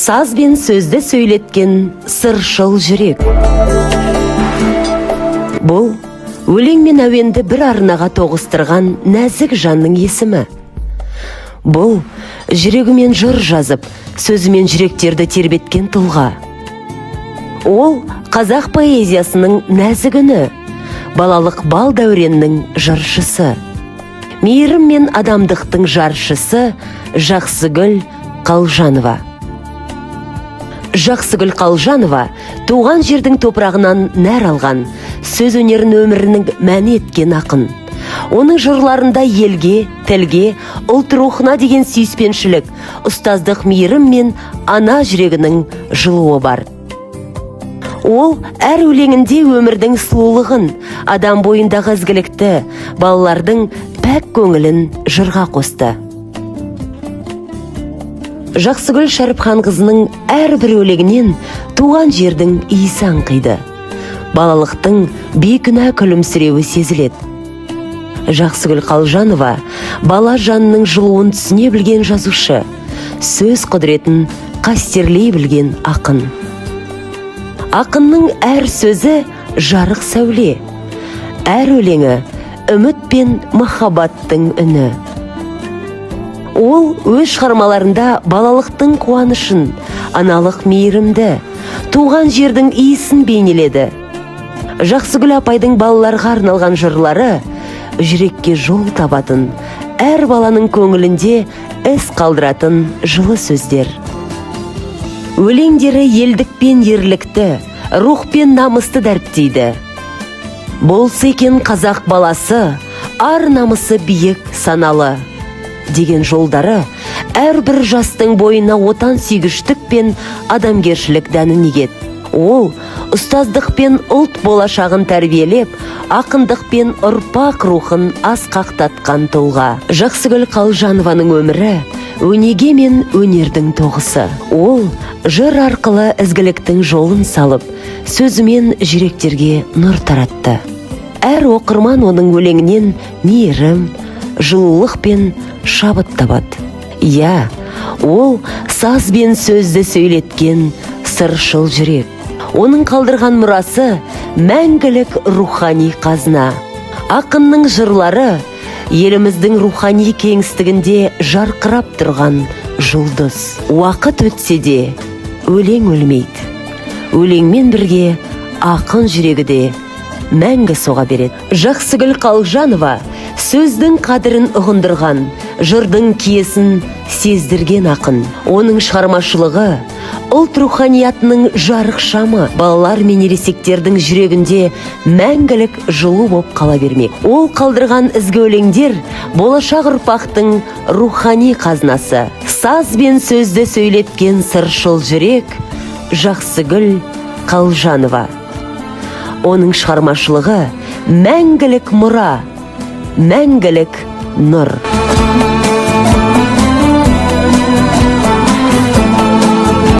Саз бен сөзді сөйлеткен сыршыл жүрек. Бұл өлең мен әуенді бір арнаға тоғыстырған нәзік жанның есімі. Бұл жүрегімен жыр жазып, сөзімен жүректерді тербеткен тұлға. Ол қазақ поэзиясының нәзік үні, балалық бал дәуреннің жыршысы. Мейірім мен адамдықтың жаршысы Жақсыгүл Қалжанова. Жақсыгүл Қалжанова туған жердің топырағынан нәр алған, сөз өнерін өмірінің мәні еткен ақын. Оның жырларында елге, тілге, ұлт рухына деген сүйіспеншілік, ұстаздық мейірім мен ана жүрегінің жылуы бар. Ол әр өлеңінде өмірдің сұлулығын, адам бойындағы ізгілікті, балалардың пәк көңілін жырға қосты. Жақсыгүл Шәріпханқызының әрбір өлегінен туған жердің иісі аңқиды. Балалықтың бейкүнә күлімсіреуі сезіледі. Жақсыгүл Қалжанова бала жанның жылуын түсіне білген жазушы, сөз құдіретін қастерлей білген ақын. Ақынның әр сөзі жарық сәуле, әр өлеңі үміт пен махаббаттың үні. Ол өз шығармаларында балалықтың қуанышын, аналық мейірімді, туған жердің иісін бейнеледі. Жақсыгүл апайдың балаларға арналған жырлары жүрекке жол табатын, әр баланың көңілінде із қалдыратын жылы сөздер. Өлеңдері елдік пен ерлікті, рух пен намысты дәріптейді. Болса екен қазақ баласы, ар намысы биік саналы деген жолдары әрбір жастың бойына отан сүйгіштік пен адамгершілік дәнін егеді. Ол ұстаздық пен ұлт болашағын тәрбиелеп, ақындық пен ұрпақ рухын асқақтатқан тұлға. Жақсыгүл Қалжанованың өмірі өнеге мен өнердің тоғысы. Ол жыр арқылы ізгіліктің жолын салып, сөзімен жүректерге нұр таратты. Әр оқырман оның өлеңінен мейірім, жылулық пен шабыт табады. Я, ол саз бен сөзді сөйлеткен сыршыл жүрек. Оның қалдырған мұрасы мәңгілік рухани қазына. Ақынның жырлары еліміздің рухани кеңістігінде жарқырап тұрған жұлдыз. Уақыт өтсе де өлең өлмейді. Өлеңмен бірге ақын жүрегі де мәңгі соға береді. Жақсыгүл Қалжанова сөздің қадірін ұғындырған, жырдың киесін сездірген ақын. Оның шығармашылығы ұлт руханиятының жарық шамы, балалар мен ересектердің жүрегінде мәңгілік жылу боп қала бермек. Ол қалдырған ізгі өлеңдер болашақ ұрпақтың рухани қазынасы. Саз бен сөзді сөйлеткен сыршыл жүрек Жақсыгүл Қалжанова. Оның шығармашылығы мәңгілік мұра, мәңгілік нұр.